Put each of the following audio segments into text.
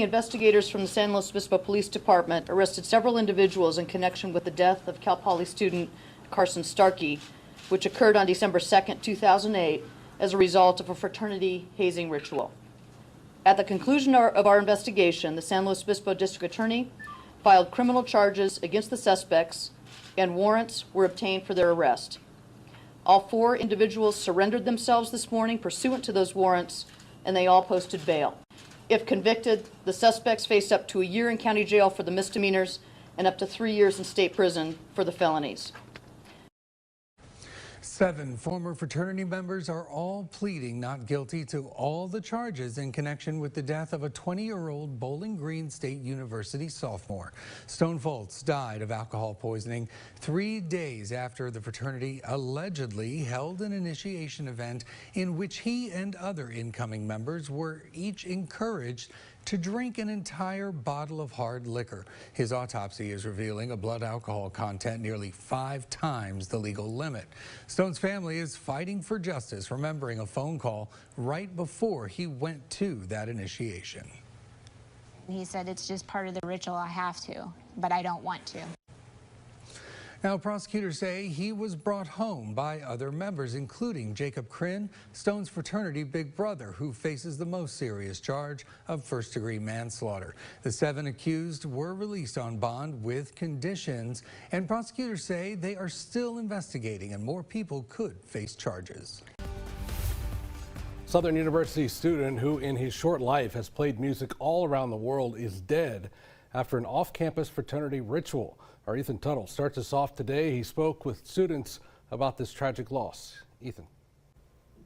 investigators from the San Luis Obispo Police Department arrested several individuals in connection with the death of Cal Poly student Carson Starkey, which occurred on December 2nd, 2008, as a result of a fraternity hazing ritual. At the conclusion of our investigation, the San Luis Obispo District Attorney filed criminal charges against the suspects, and warrants were obtained for their arrest. All 4 individuals surrendered themselves this morning pursuant to those warrants, and they all posted bail. If convicted, the suspects face up to a year in county jail for the misdemeanors and up to 3 years in state prison for the felonies. 7 former fraternity members are all pleading not guilty to all the charges in connection with the death of a 20-year-old Bowling Green State University sophomore. Stone Foltz died of alcohol poisoning 3 days after the fraternity allegedly held an initiation event in which he and other incoming members were each encouraged to drink an entire bottle of hard liquor. His autopsy is revealing a blood alcohol content nearly 5 times the legal limit. Stone's family is fighting for justice, remembering a phone call right before he went to that initiation. He said, it's just part of the ritual, I have to, but I don't want to. Now, prosecutors say he was brought home by other members, including Jacob Kryn, Stone's fraternity big brother, who faces the most serious charge of first-degree manslaughter. The 7 accused were released on bond with conditions, and prosecutors say they are still investigating and more people could face charges. Southern University student who in his short life has played music all around the world is dead after an off-campus fraternity ritual. Our Ethan Tuttle starts us off today. He spoke with students about this tragic loss. Ethan.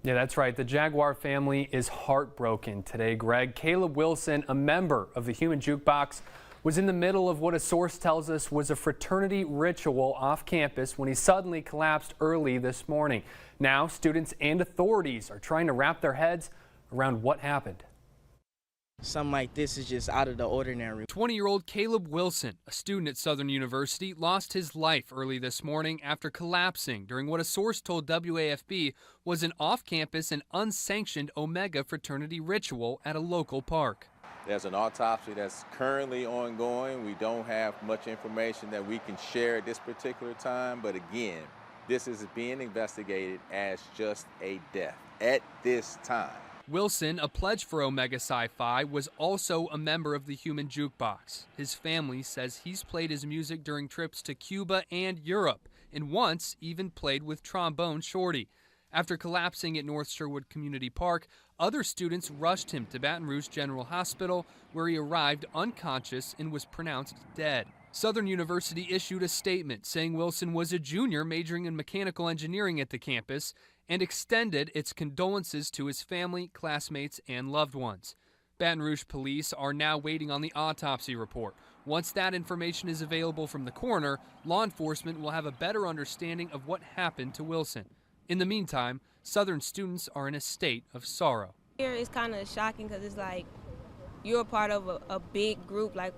Yeah, that's right. The Jaguar family is heartbroken today, Greg. Caleb Wilson, a member of the Human Jukebox, was in the middle of what a source tells us was a fraternity ritual off campus when he suddenly collapsed early this morning. Now, students and authorities are trying to wrap their heads around what happened. Something like this is just out of the ordinary. 20-year-old Caleb Wilson, a student at Southern University, lost his life early this morning after collapsing during what a source told WAFB was an off-campus and unsanctioned Omega fraternity ritual at a local park. There's an autopsy that's currently ongoing. We don't have much information that we can share at this particular time, but again, this is being investigated as just a death at this time. Wilson, a pledge for Omega Sci-Fi, was also a member of the Human Jukebox. His family says he's played his music during trips to Cuba and Europe, and once even played with Trombone Shorty. After collapsing at North Sherwood Community Park, other students rushed him to Baton Rouge General Hospital, where he arrived unconscious and was pronounced dead. Southern University issued a statement saying Wilson was a junior majoring in mechanical engineering at the campus and extended its condolences to his family, classmates, and loved ones. Baton Rouge police are now waiting on the autopsy report. Once that information is available from the coroner, law enforcement will have a better understanding of what happened to Wilson. In the meantime, Southern students are in a state of sorrow. Here it's kind of shocking because it's like you're a part of a big group. Like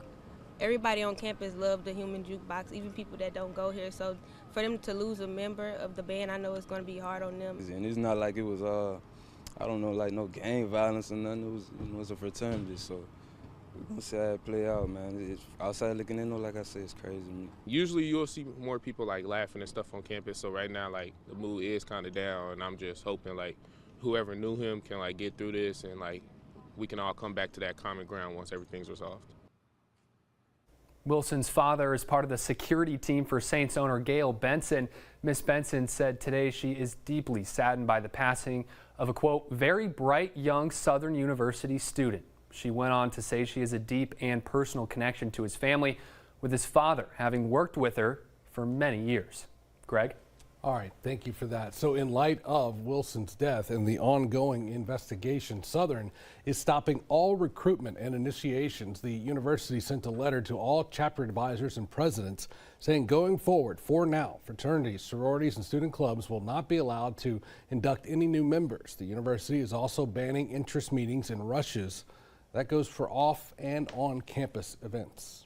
everybody on campus loves the Human Jukebox, even people that don't go here. So for them to lose a member of the band, I know it's going to be hard on them. And it's not like it was, I don't know, like no gang violence or nothing. It was a fraternity, so we're going to see how it play out, man. It's outside looking in, though, like I said, it's crazy. Usually you'll see more people like laughing and stuff on campus, so right now like the mood is kind of down, and I'm just hoping like whoever knew him can like get through this and like we can all come back to that common ground once everything's resolved. Wilson's father is part of the security team for Saints owner Gail Benson. Miss Benson said today she is deeply saddened by the passing of a, quote, very bright young Southern University student. She went on to say she has a deep and personal connection to his family, with his father having worked with her for many years. Greg? All right, thank you for that. So in light of Wilson's death and the ongoing investigation, Southern is stopping all recruitment and initiations. The university sent a letter to all chapter advisors and presidents saying going forward, for now, fraternities, sororities, and student clubs will not be allowed to induct any new members. The university is also banning interest meetings and rushes. That goes for off and on campus events.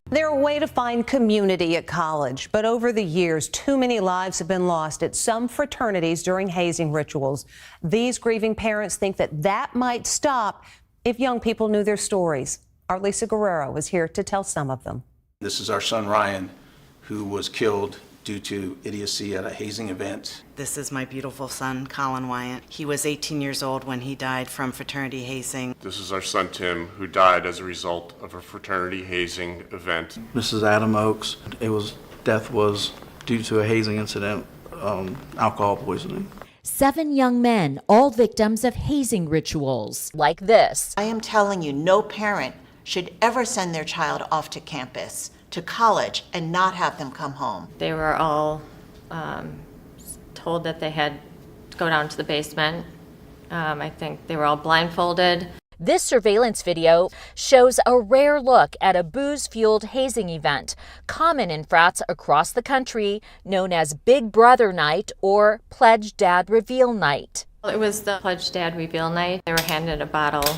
They're a way to find community at college, but over the years, too many lives have been lost at some fraternities during hazing rituals. These grieving parents think that might stop if young people knew their stories. Our Lisa Guerrero is here to tell some of them. This is our son Ryan, who was killed due to idiocy at a hazing event. This is my beautiful son, Colin Wyatt. He was 18 years old when he died from fraternity hazing. This is our son Tim, who died as a result of a fraternity hazing event. This is Adam Oakes. Death was due to a hazing incident, alcohol poisoning. 7 young men, all victims of hazing rituals. Like this. I am telling you, no parent should ever send their child off to campus, to college, and not have them come home. They were all told that they had to go down to the basement. I think they were all blindfolded. This surveillance video shows a rare look at a booze-fueled hazing event, common in frats across the country, known as Big Brother Night or Pledge Dad Reveal Night. It was the Pledge Dad Reveal Night. They were handed a bottle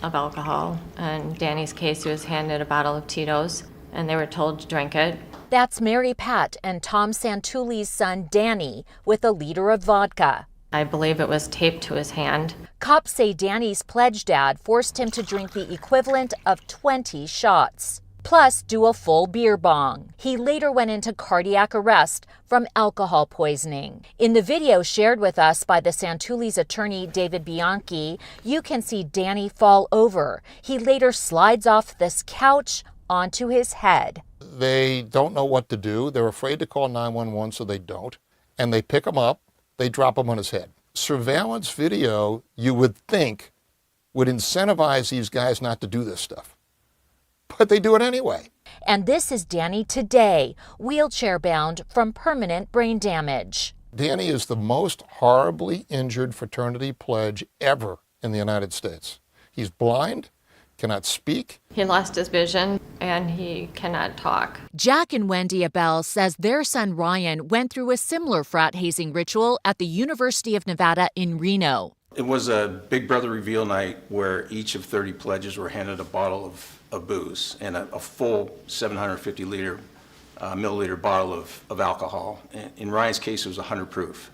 of alcohol. In Danny's case, he was handed a bottle of Tito's, and they were told to drink it. That's Mary Pat and Tom Santuli's son, Danny, with a liter of vodka. I believe it was taped to his hand. Cops say Danny's pledge dad forced him to drink the equivalent of 20 shots, plus do a full beer bong. He later went into cardiac arrest from alcohol poisoning. In the video shared with us by the Santuli's attorney, David Bianchi, you can see Danny fall over. He later slides off this couch onto his head. They don't know what to do. They're afraid to call 911, so they don't. And they pick him up. They drop him on his head. Surveillance video, you would think, would incentivize these guys not to do this stuff. But they do it anyway. And this is Danny today, wheelchair-bound from permanent brain damage. Danny is the most horribly injured fraternity pledge ever in the United States. He's blind, cannot speak. He lost his vision and he cannot talk. Jack and Wendy Abell says their son Ryan went through a similar frat hazing ritual at the University of Nevada in Reno. It was a Big Brother reveal night where each of 30 pledges were handed a bottle of booze and a full 750 milliliter bottle of alcohol. In Ryan's case, it was 100 proof.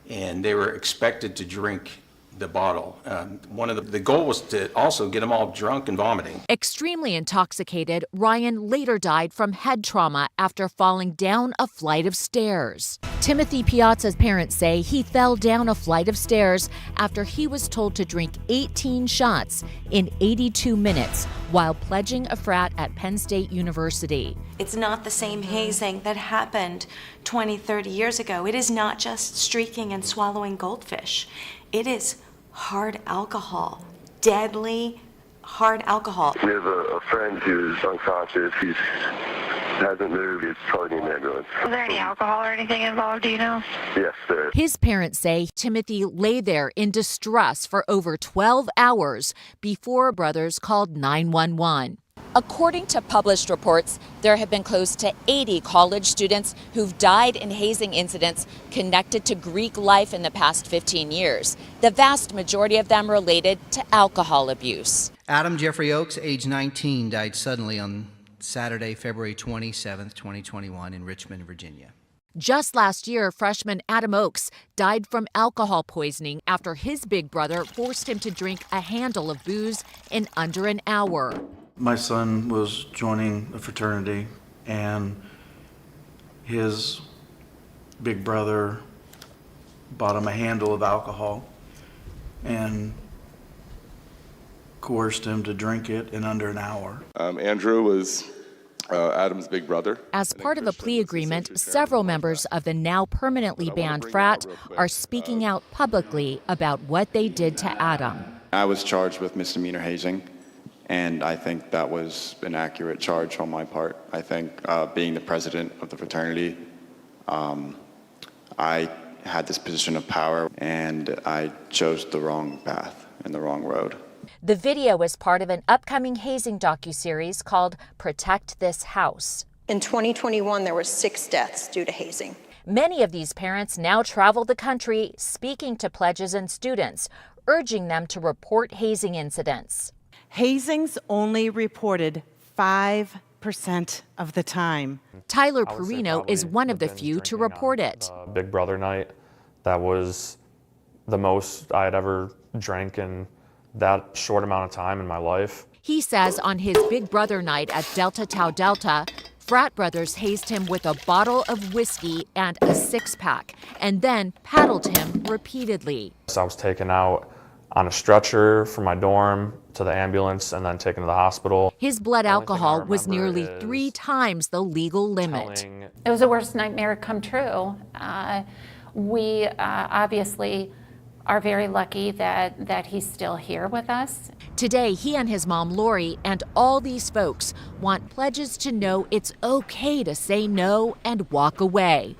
And they were expected to drink the bottle. The goal was to also get them all drunk and vomiting. Extremely intoxicated, Ryan later died from head trauma after falling down a flight of stairs. Timothy Piazza's parents say he fell down a flight of stairs after he was told to drink 18 shots in 82 minutes while pledging a frat at Penn State University. It's not the same hazing that happened 20, 30 years ago. It is not just streaking and swallowing goldfish. It is hard alcohol, deadly hard alcohol. We have a friend who's unconscious. He hasn't moved. He's probably in the ambulance. Was there any alcohol or anything involved, do you know? Yes, there is. His parents say Timothy lay there in distress for over 12 hours before brothers called 911. According to published reports, there have been close to 80 college students who've died in hazing incidents connected to Greek life in the past 15 years. The vast majority of them related to alcohol abuse. Adam Jeffrey Oakes, age 19, died suddenly on Saturday, February 27th, 2021 in Richmond, Virginia. Just last year, freshman Adam Oakes died from alcohol poisoning after his big brother forced him to drink a handle of booze in under an hour. My son was joining a fraternity, and his big brother bought him a handle of alcohol and coerced him to drink it in under an hour. Andrew was Adam's big brother. As part of a plea agreement, several members of the now permanently banned frat are speaking out publicly about what they did to Adam. I was charged with misdemeanor hazing. And I think that was an accurate charge on my part. I think being the president of the fraternity, I had this position of power and I chose the wrong path and the wrong road. The video is part of an upcoming hazing docuseries called Protect This House. In 2021, there were 6 deaths due to hazing. Many of these parents now travel the country speaking to pledges and students, urging them to report hazing incidents. Hazing's only reported 5% of the time. Tyler Perino is one of the few to report it. Big Brother night, that was the most I had ever drank in that short amount of time in my life. He says on his Big Brother night at Delta Tau Delta, frat brothers hazed him with a bottle of whiskey and a six-pack, and then paddled him repeatedly. So I was taken out on a stretcher from my dorm to the ambulance and then taken to the hospital. His blood alcohol was nearly 3 times the legal limit. It was the worst nightmare come true. We obviously are very lucky that he's still here with us. Today, he and his mom, Lori, and all these folks want pledges to know it's okay to say no and walk away.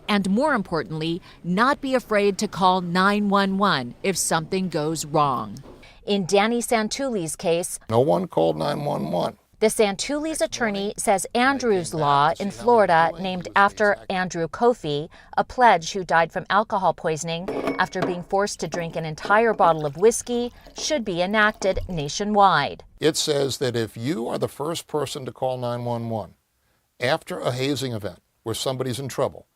And more importantly, not be afraid to call 911 if something goes wrong. In Danny Santuli's case, no one called 911. The Santuli's attorney says Andrew's Law in Florida, named after Andrew Kofi, a pledge who died from alcohol poisoning after being forced to drink an entire bottle of whiskey, should be enacted nationwide. It says that if you are the first person to call 911 after a hazing event where somebody's in trouble,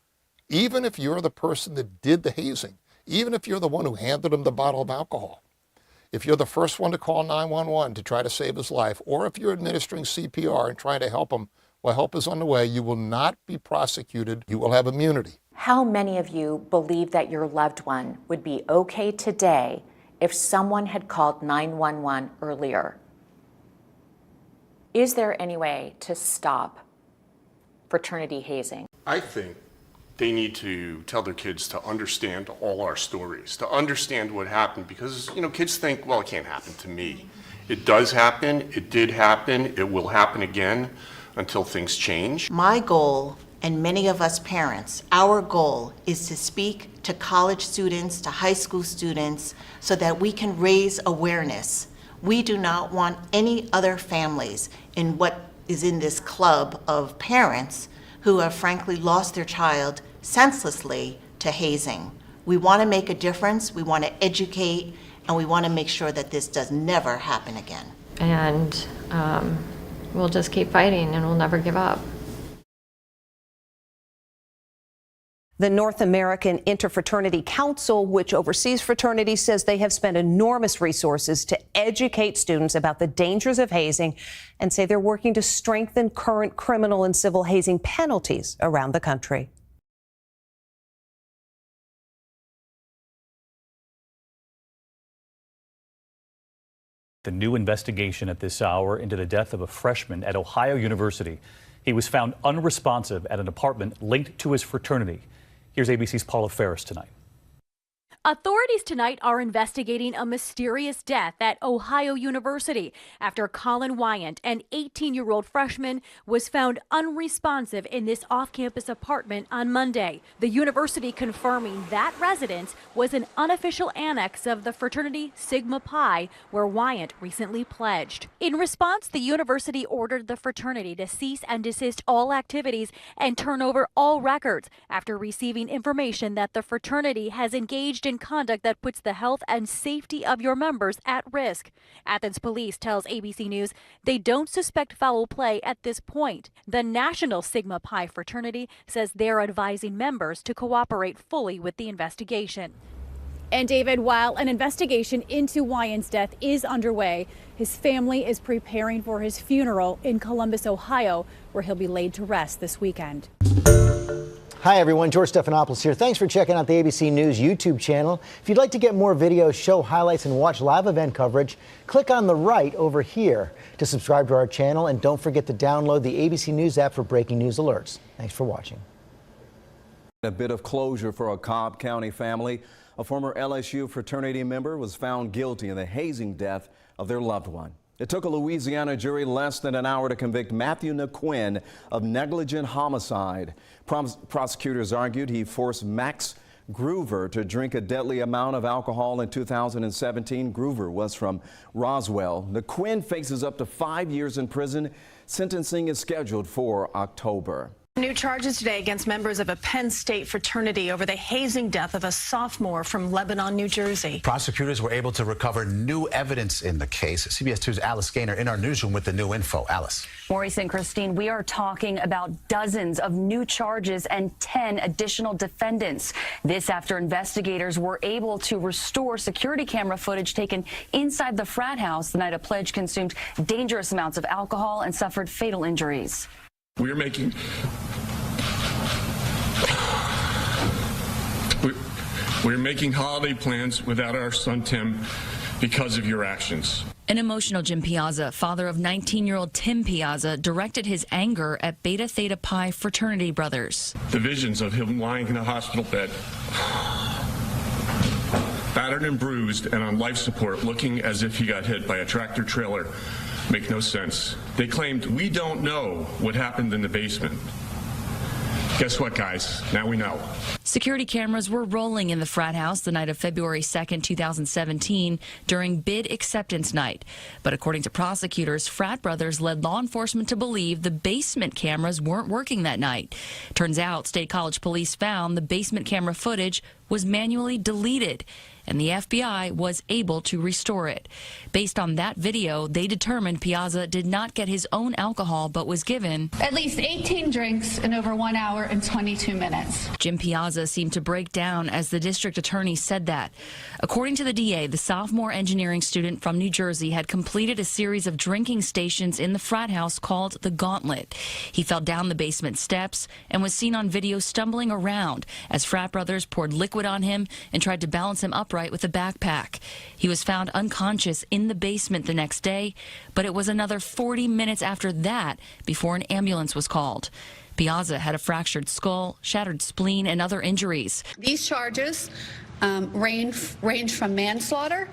even if you're the person that did the hazing, even if you're the one who handed him the bottle of alcohol, if you're the first one to call 911 to try to save his life, or if you're administering CPR and trying to help him while help is on the way, you will not be prosecuted. You will have immunity. How many of you believe that your loved one would be okay today if someone had called 911 earlier? Is there any way to stop fraternity hazing? I think they need to tell their kids to understand all our stories, to understand what happened, because, kids think, well, it can't happen to me. It does happen, it did happen, it will happen again until things change. My goal, and many of us parents, our goal is to speak to college students, to high school students, so that we can raise awareness. We do not want any other families in what is in this club of parents who have frankly lost their child senselessly to hazing. We want to make a difference, we want to educate, and we want to make sure that this does never happen again. And we'll just keep fighting and we'll never give up. The North American Interfraternity Council, which oversees fraternities, says they have spent enormous resources to educate students about the dangers of hazing and say they're working to strengthen current criminal and civil hazing penalties around the country. The new investigation at this hour into the death of a freshman at Ohio University. He was found unresponsive at an apartment linked to his fraternity. Here's ABC's Paula Ferris tonight. Authorities tonight are investigating a mysterious death at Ohio University after Colin Wyant, an 18-year-old freshman, was found unresponsive in this off-campus apartment on Monday. The university confirming that residence was an unofficial annex of the fraternity Sigma Pi, where Wyant recently pledged. In response, the university ordered the fraternity to cease and desist all activities and turn over all records after receiving information that the fraternity has engaged in conduct that puts the health and safety of your members at risk. Athens police tells ABC News they don't suspect foul play at this point. The National Sigma Pi fraternity says they're advising members to cooperate fully with the investigation. And David, while an investigation into Wyant's death is underway, his family is preparing for his funeral in Columbus, Ohio, where he'll be laid to rest this weekend. Hi everyone, George Stephanopoulos here. Thanks for checking out the ABC News YouTube channel. If you'd like to get more videos, show highlights, and watch live event coverage, click on the right over here to subscribe to our channel, and don't forget to download the ABC News app for breaking news alerts. Thanks for watching. A bit of closure for a Cobb County family. A former LSU fraternity member was found guilty in the hazing death of their loved one. It took a Louisiana jury less than an hour to convict Matthew NaQuinn of negligent homicide. Prosecutors argued he forced Max Groover to drink a deadly amount of alcohol in 2017. Groover was from Roswell. NaQuinn faces up to 5 years in prison. Sentencing is scheduled for October. New charges today against members of a Penn State fraternity over the hazing death of a sophomore from Lebanon, New Jersey. Prosecutors were able to recover new evidence in the case. CBS 2's Alice Gaynor in our newsroom with the new info. Alice. Maurice and Christine, we are talking about dozens of new charges and 10 additional defendants. This after investigators were able to restore security camera footage taken inside the frat house the night a pledge consumed dangerous amounts of alcohol and suffered fatal injuries. We're making holiday plans without our son Tim because of your actions. An emotional Jim Piazza, father of 19-year-old Tim Piazza, directed his anger at Beta Theta Pi fraternity brothers. The visions of him lying in a hospital bed, battered and bruised and on life support, looking as if he got hit by a tractor trailer, make no sense. They claimed, we don't know what happened in the basement. Guess what, guys? Now we know. Security cameras were rolling in the frat house the night of February 2nd, 2017, during bid acceptance night. But according to prosecutors, frat brothers led law enforcement to believe the basement cameras weren't working that night. Turns out, State College police found the basement camera footage was manually deleted, and the FBI was able to restore it. Based on that video, they determined Piazza did not get his own alcohol, but was given at least 18 drinks in over 1 hour and 22 minutes. Jim Piazza seemed to break down as the district attorney said that. According to the DA, the sophomore engineering student from New Jersey had completed a series of drinking stations in the frat house called the Gauntlet. He fell down the basement steps and was seen on video stumbling around as frat brothers poured liquid on him and tried to balance him upright with a backpack. He was found unconscious in the basement the next day, but it was another 40 minutes after that before an ambulance was called. Piazza had a fractured skull, shattered spleen, and other injuries. These charges range from manslaughter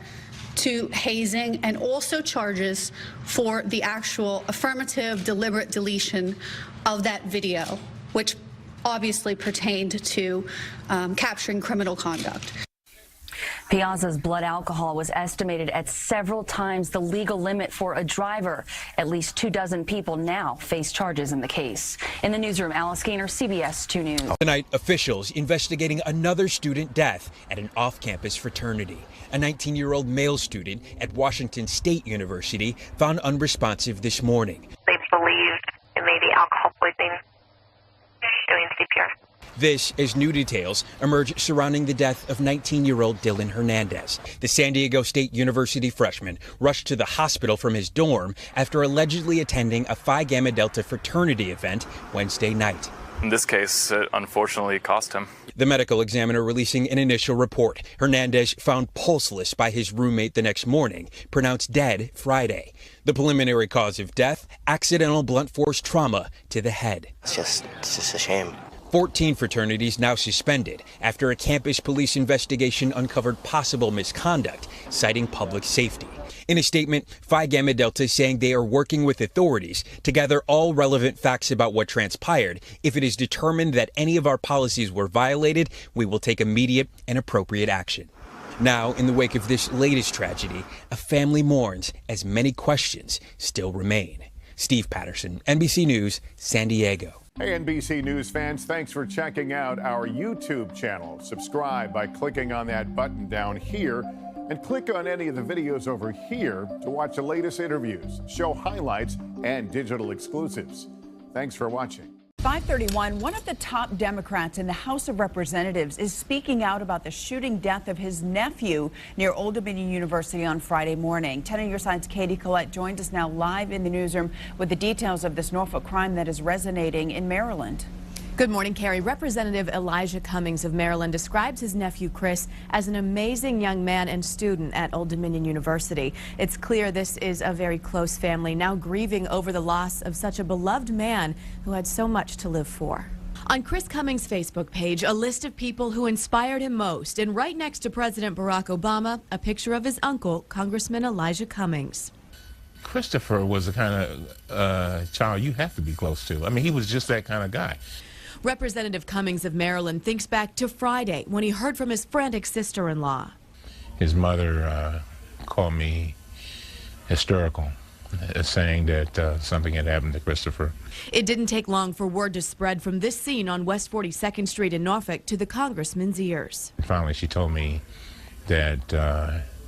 to hazing, and also charges for the actual affirmative deliberate deletion of that video, which obviously pertained to capturing criminal conduct. Piazza's blood alcohol was estimated at several times the legal limit for a driver. At least 24 people now face charges in the case. In the newsroom, Alice Gaynor, CBS 2 News. Tonight, officials investigating another student death at an off-campus fraternity. A 19-year-old male student at Washington State University found unresponsive this morning. They believed it may be alcohol poisoning, doing CPR. This as new details emerge surrounding the death of 19-year-old Dylan Hernandez. The San Diego State University freshman rushed to the hospital from his dorm after allegedly attending a Phi Gamma Delta fraternity event Wednesday night. In this case, it unfortunately cost him. The medical examiner releasing an initial report. Hernandez found pulseless by his roommate the next morning, pronounced dead Friday. The preliminary cause of death, accidental blunt force trauma to the head. It's just a shame. 14 fraternities now suspended after a campus police investigation uncovered possible misconduct, citing public safety. In a statement, Phi Gamma Delta saying they are working with authorities to gather all relevant facts about what transpired. If it is determined that any of our policies were violated, we will take immediate and appropriate action. Now, in the wake of this latest tragedy, a family mourns as many questions still remain. Steve Patterson, NBC News, San Diego. Hey, NBC News fans, thanks for checking out our YouTube channel. Subscribe by clicking on that button down here, and click on any of the videos over here to watch the latest interviews, show highlights, and digital exclusives. Thanks for watching. 531, one of the top Democrats in the House of Representatives is speaking out about the shooting death of his nephew near Old Dominion University on Friday morning. 10 on your side's Katie Collette joins us now live in the newsroom with the details of this Norfolk crime that is resonating in Maryland. Good morning, Carrie. Representative Elijah Cummings of Maryland describes his nephew Chris as an amazing young man and student at Old Dominion University. It's clear this is a very close family, now grieving over the loss of such a beloved man who had so much to live for. On Chris Cummings' Facebook page, a list of people who inspired him most, and right next to President Barack Obama, a picture of his uncle, Congressman Elijah Cummings. Christopher was the kind of child you have to be close to. I mean, he was just that kind of guy. Representative Cummings of Maryland thinks back to Friday when he heard from his frantic sister-in-law. His mother called me hysterical, saying that something had happened to Christopher. It didn't take long for word to spread from this scene on West 42nd Street in Norfolk to the congressman's ears. Finally, she told me that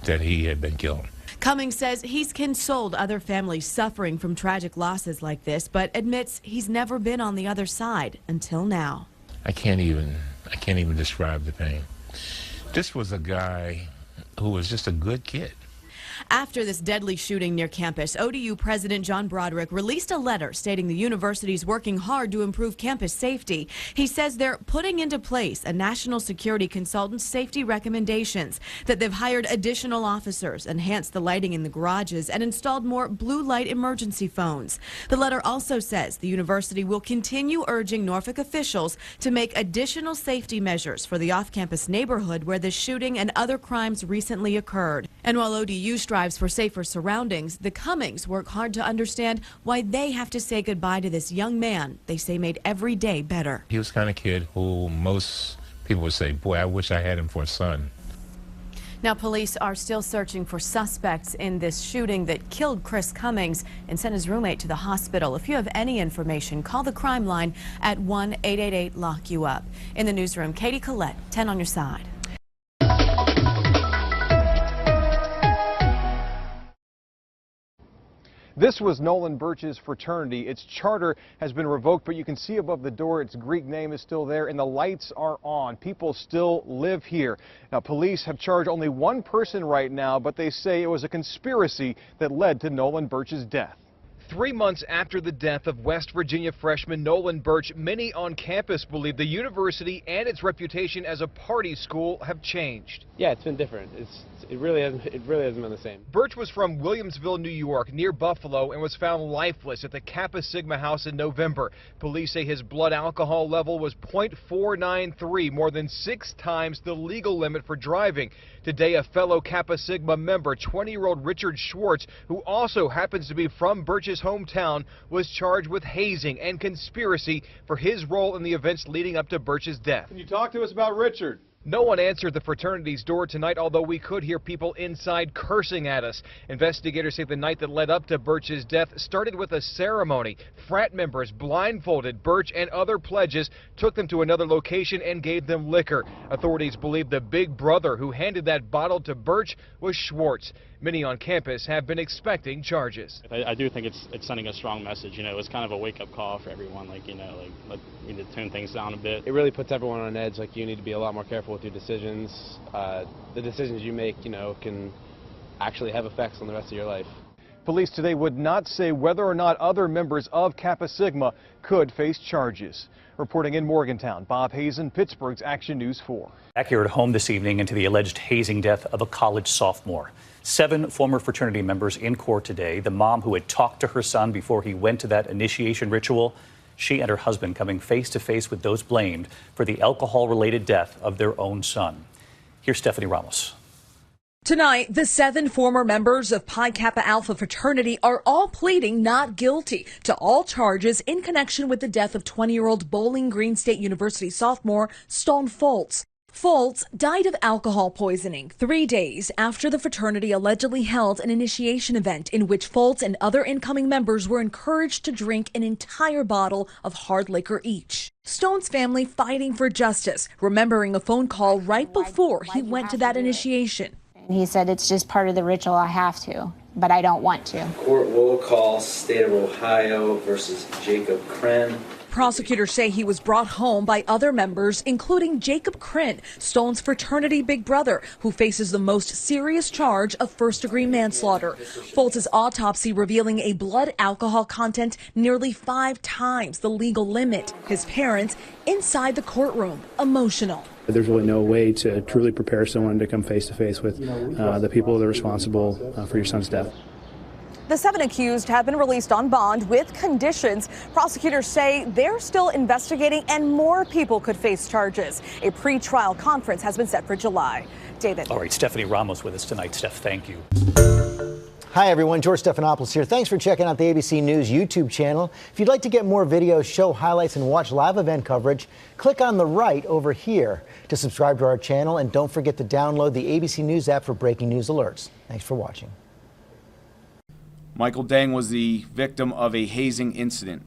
that he had been killed. Cummings says he's consoled other families suffering from tragic losses like this, but admits he's never been on the other side until now. I can't even describe the pain. This was a guy who was just a good kid. After this deadly shooting near campus, ODU President John Broderick released a letter stating the university is working hard to improve campus safety. He says they're putting into place a national security consultant's safety recommendations, that they've hired additional officers, enhanced the lighting in the garages, and installed more blue light emergency phones. The letter also says the university will continue urging Norfolk officials to make additional safety measures for the off-campus neighborhood where the shooting and other crimes recently occurred. And while ODU strives for safer surroundings, the Cummings work hard to understand why they have to say goodbye to this young man they say made every day better. He was the kind of kid who most people would say, boy, I wish I had him for a son. Now, police are still searching for suspects in this shooting that killed Chris Cummings and sent his roommate to the hospital. If you have any information, call the crime line at 1-888-LOCK-YOU-UP. In the newsroom, Katie Collette, 10 on your side. This was Nolan Birch's fraternity. Its charter has been revoked, but you can see above the door its Greek name is still there, and the lights are on. People still live here. Now, police have charged only one person right now, but they say it was a conspiracy that led to Nolan Birch's death. 3 months after the death of West Virginia freshman Nolan Birch, many on campus believe the university and its reputation as a party school have changed. Yeah, it's been different. It really hasn't been the same. Birch was from Williamsville, New York, near Buffalo, and was found lifeless at the Kappa Sigma house in November. Police say his blood alcohol level was .493, more than 6 times the legal limit for driving. Today, a fellow Kappa Sigma member, 20-year-old Richard Schwartz, who also happens to be from Birch's hometown, was charged with hazing and conspiracy for his role in the events leading up to Birch's death. Can you talk to us about Richard? No one answered the fraternity's door tonight, although we could hear people inside cursing at us. Investigators say the night that led up to Birch's death started with a ceremony. Frat members blindfolded Birch and other pledges, took them to another location and gave them liquor. Authorities believe the big brother who handed that bottle to Birch was Schwartz. Many on campus have been expecting charges. I do think it's sending a strong message. You know, it's kind of a wake-up call for everyone. We need to tune things down a bit. It really puts everyone on edge. You need to be a lot more careful with your decisions. The decisions you make, can actually have effects on the rest of your life. Police today would not say whether or not other members of Kappa Sigma could face charges. Reporting in Morgantown, Bob Hazen, Pittsburgh's Action News 4. Back here at home this evening into the alleged hazing death of a college sophomore. 7 former fraternity members in court today. The mom who had talked to her son before he went to that initiation ritual. She and her husband coming face to face with those blamed for the alcohol-related death of their own son. Here's Stephanie Ramos. Tonight, the 7 former members of Pi Kappa Alpha fraternity are all pleading not guilty to all charges in connection with the death of 20-year-old Bowling Green State University sophomore Stone Foltz. Foltz died of alcohol poisoning 3 days after the fraternity allegedly held an initiation event in which Foltz and other incoming members were encouraged to drink an entire bottle of hard liquor each. Stone's family fighting for justice, remembering a phone call right before he went to that initiation. He said, it's just part of the ritual, I have to, but I don't want to. Court will call State of Ohio versus Jacob Krenn. Prosecutors say he was brought home by other members, including Jacob Krenn, Stone's fraternity big brother, who faces the most serious charge of first-degree manslaughter. Foltz's autopsy revealing a blood alcohol content nearly 5 times the legal limit. His parents inside the courtroom, emotional. There's really no way to truly prepare someone to come face-to-face with the people that are responsible for your son's death. The 7 accused have been released on bond with conditions. Prosecutors say they're still investigating and more people could face charges. A pre-trial conference has been set for July. David. All right, Stephanie Ramos with us tonight. Steph, thank you. Hi, everyone. George Stephanopoulos here. Thanks for checking out the ABC News YouTube channel. If you'd like to get more videos, show highlights, and watch live event coverage, click on the right over here to subscribe to our channel. And don't forget to download the ABC News app for breaking news alerts. Thanks for watching. Michael Dang was the victim of a hazing incident.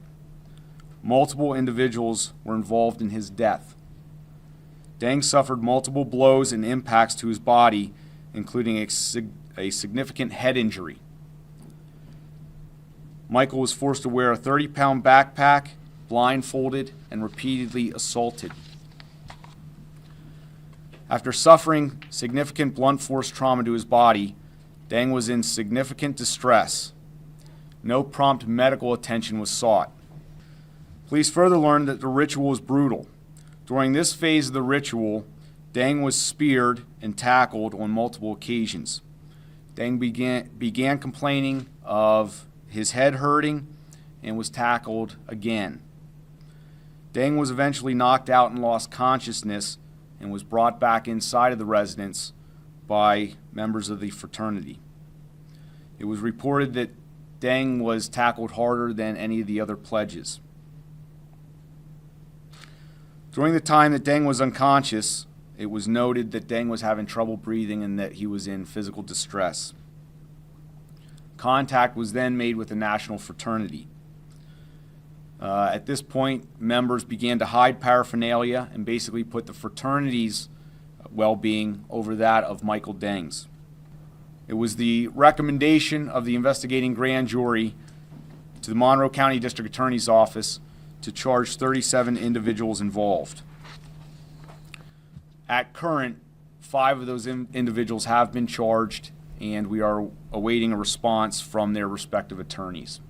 Multiple individuals were involved in his death. Dang suffered multiple blows and impacts to his body, including a significant head injury. Michael was forced to wear a 30-pound backpack, blindfolded, and repeatedly assaulted. After suffering significant blunt force trauma to his body, Dang was in significant distress. No prompt medical attention was sought. Police further learned that the ritual was brutal. During this phase of the ritual, Dang was speared and tackled on multiple occasions. Dang began complaining of his head hurting and was tackled again. Dang was eventually knocked out and lost consciousness and was brought back inside of the residence by members of the fraternity. It was reported that Dang was tackled harder than any of the other pledges. During the time that Dang was unconscious, it was noted that Dang was having trouble breathing and that he was in physical distress. Contact was then made with the national fraternity. At this point, members began to hide paraphernalia and basically put the fraternity's well-being over that of Michael Dang's. It was the recommendation of the investigating grand jury to the Monroe County District Attorney's Office to charge 37 individuals involved. At current, 5 of those individuals have been charged, and we are awaiting a response from their respective attorneys.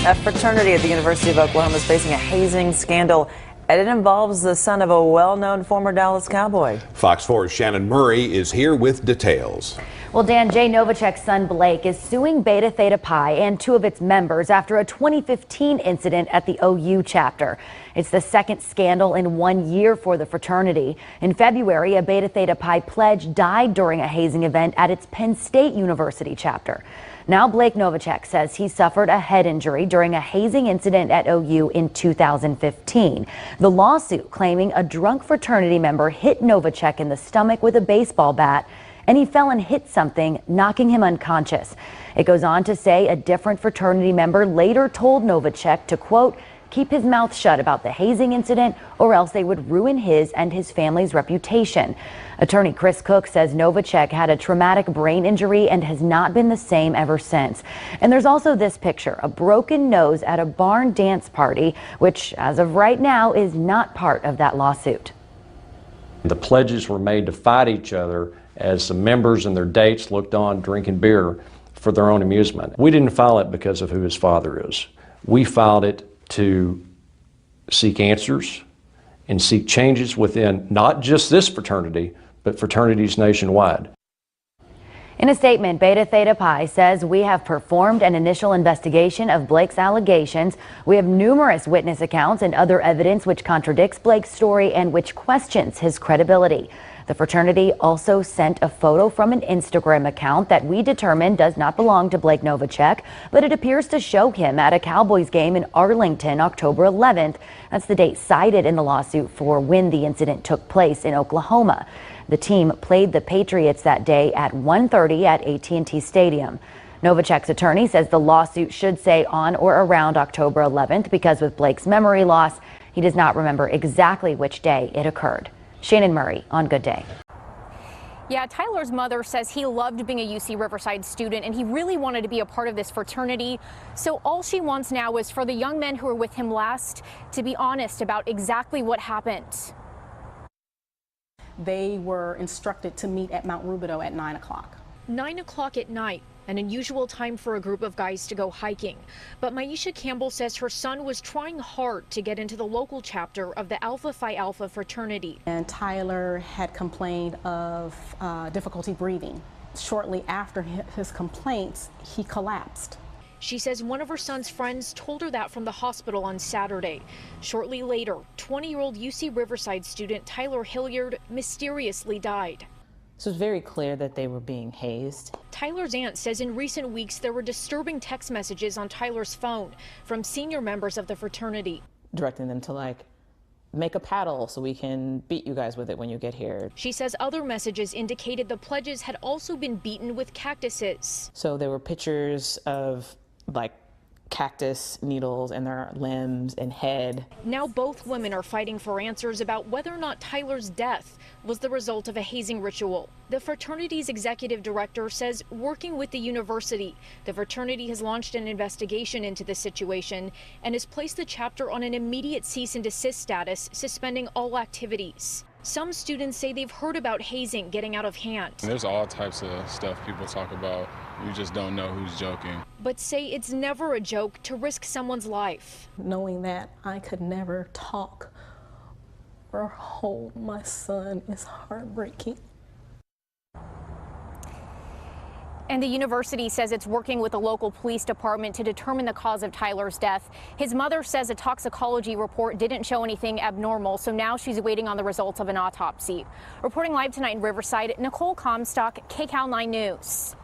A fraternity at the University of Oklahoma is facing a hazing scandal, and it involves the son of a well-known former Dallas Cowboy. Fox 4's Shannon Murray is here with details. Well, Dan, Jay Novacek's son Blake is suing Beta Theta Pi and 2 of its members after a 2015 incident at the OU chapter. It's the second scandal in 1 year for the fraternity. In February, a Beta Theta Pi pledge died during a hazing event at its Penn State University chapter. Now Blake Novacek says he suffered a head injury during a hazing incident at OU in 2015. The lawsuit claiming a drunk fraternity member hit Novacek in the stomach with a baseball bat, and he fell and hit something, knocking him unconscious. It goes on to say a different fraternity member later told Novacek to, quote, keep his mouth shut about the hazing incident or else they would ruin his and his family's reputation. Attorney Chris Cook says Novacek had a traumatic brain injury and has not been the same ever since. And there's also this picture, a broken nose at a barn dance party, which as of right now is not part of that lawsuit. The pledges were made to fight each other as the members and their dates looked on drinking beer for their own amusement. We didn't file it because of who his father is. We filed it to seek answers and seek changes within not just this fraternity, but fraternities nationwide. In a statement, Beta Theta Pi says we have performed an initial investigation of Blake's allegations. We have numerous witness accounts and other evidence which contradicts Blake's story and which questions his credibility. The fraternity also sent a photo from an Instagram account that we determined does not belong to Blake Novacek, but it appears to show him at a Cowboys game in Arlington, October 11th. That's the date cited in the lawsuit for when the incident took place in Oklahoma. The team played the Patriots that day at 1:30 at AT&T Stadium. Novacek's attorney says the lawsuit should say on or around October 11th because with Blake's memory loss, he does not remember exactly which day it occurred. Shannon Murray on Good Day. Yeah, Tyler's mother says he loved being a UC Riverside student and he really wanted to be a part of this fraternity. So all she wants now is for the young men who were with him last to be honest about exactly what happened. They were instructed to meet at Mount Rubidoux at 9 o'clock. 9 o'clock at night, an unusual time for a group of guys to go hiking. But Maisha Campbell says her son was trying hard to get into the local chapter of the Alpha Phi Alpha fraternity. And Tyler had complained of difficulty breathing. Shortly after his complaints, he collapsed. She says one of her son's friends told her that from the hospital on Saturday. Shortly later, 20-year-old UC Riverside student Tyler Hilliard mysteriously died. So it's very clear that they were being hazed. Tyler's aunt says in recent weeks there were disturbing text messages on Tyler's phone from senior members of the fraternity. Directing them to make a paddle so we can beat you guys with it when you get here. She says other messages indicated the pledges had also been beaten with cactuses. So there were pictures of like cactus needles in their limbs and head. Now both women are fighting for answers about whether or not Tyler's death was the result of a hazing ritual. The fraternity's executive director says, working with the university, the fraternity has launched an investigation into the situation and has placed the chapter on an immediate cease and desist status, suspending all activities. Some students say they've heard about hazing getting out of hand. There's all types of stuff people talk about. You just don't know who's joking. But say it's never a joke to risk someone's life. Knowing that I could never talk or hold my son is heartbreaking. And the university says it's working with the local police department to determine the cause of Tyler's death. His mother says a toxicology report didn't show anything abnormal, so now she's waiting on the results of an autopsy. Reporting live tonight in Riverside, Nicole Comstock, KCAL 9 News.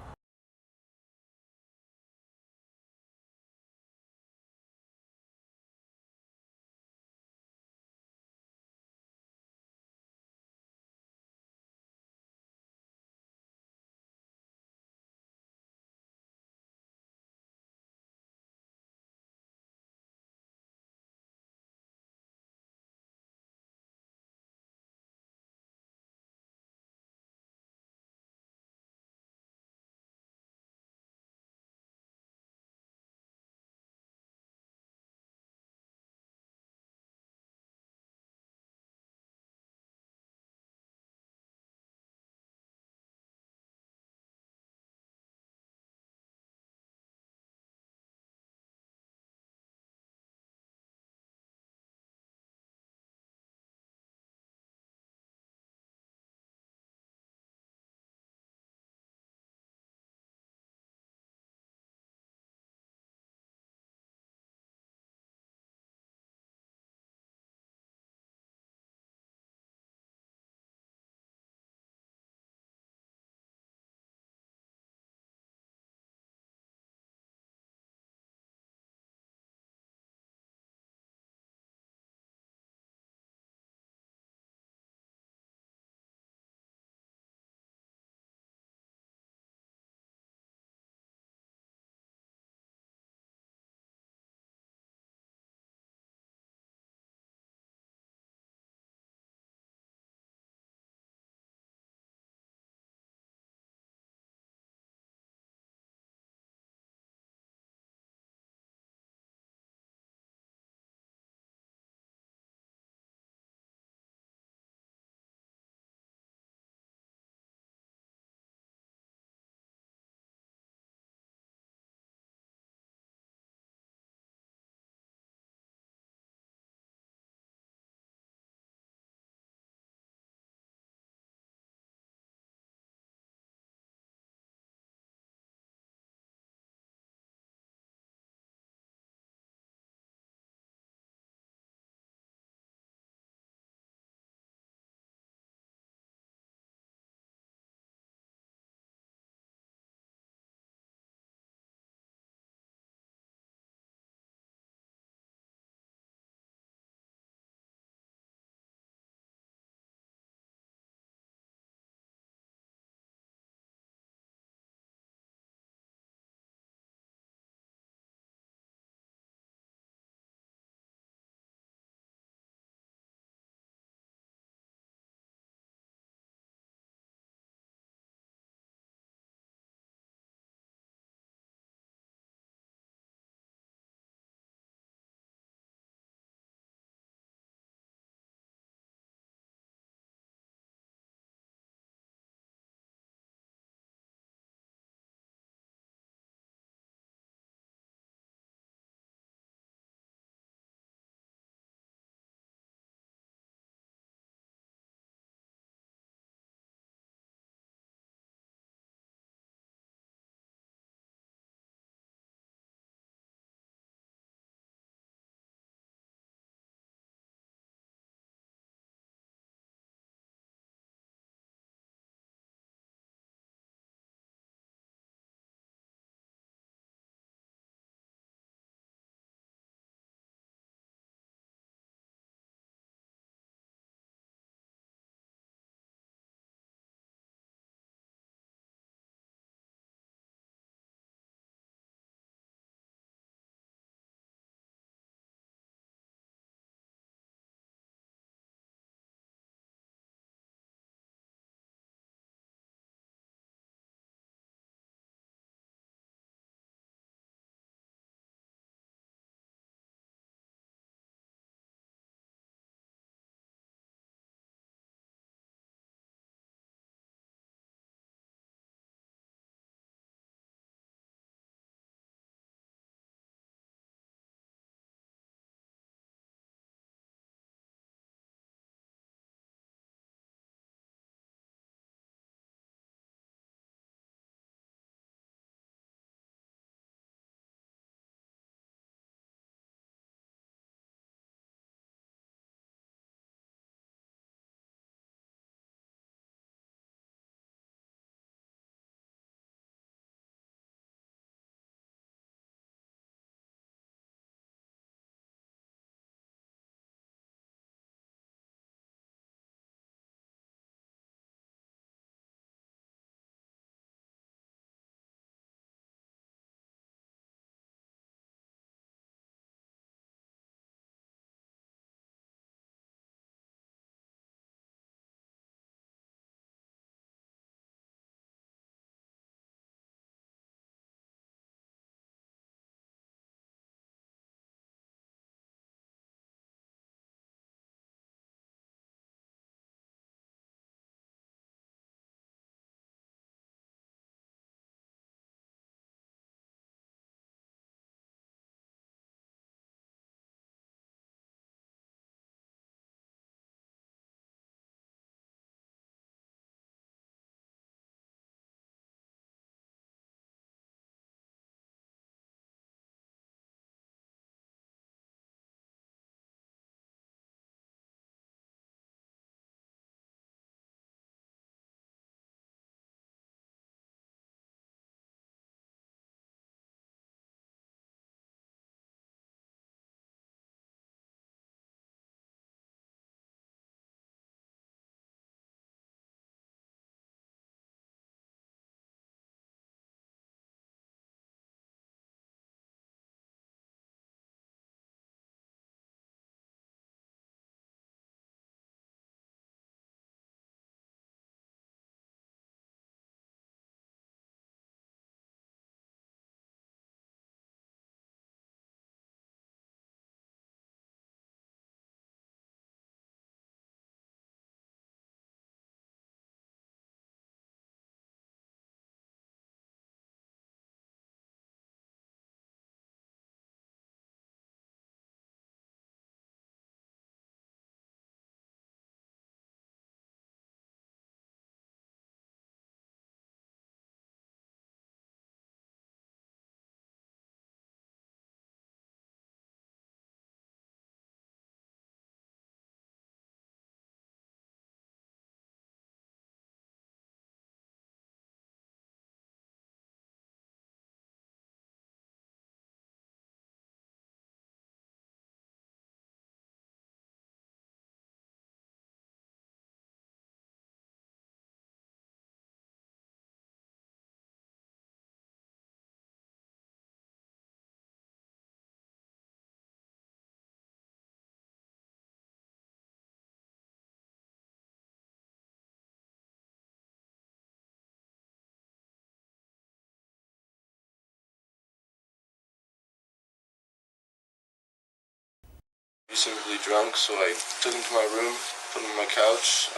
He seemed really drunk, so I took him to my room, put him on my couch,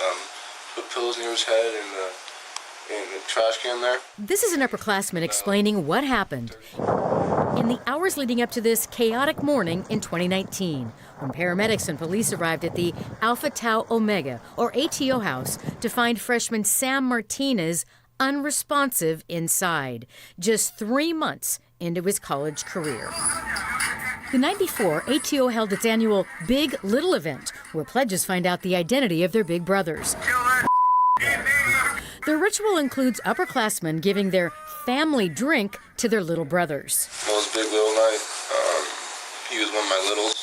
put pillows near his head and the trash can there. This is an upperclassman explaining what happened in the hours leading up to this chaotic morning in 2019, when paramedics and police arrived at the Alpha Tau Omega, or ATO house, to find freshman Sam Martinez unresponsive inside, just 3 months into his college career. The night before, ATO held its annual Big Little event, where pledges find out the identity of their big brothers. The ritual includes upperclassmen giving their family drink to their little brothers. It was Big Little night. He was one of my littles.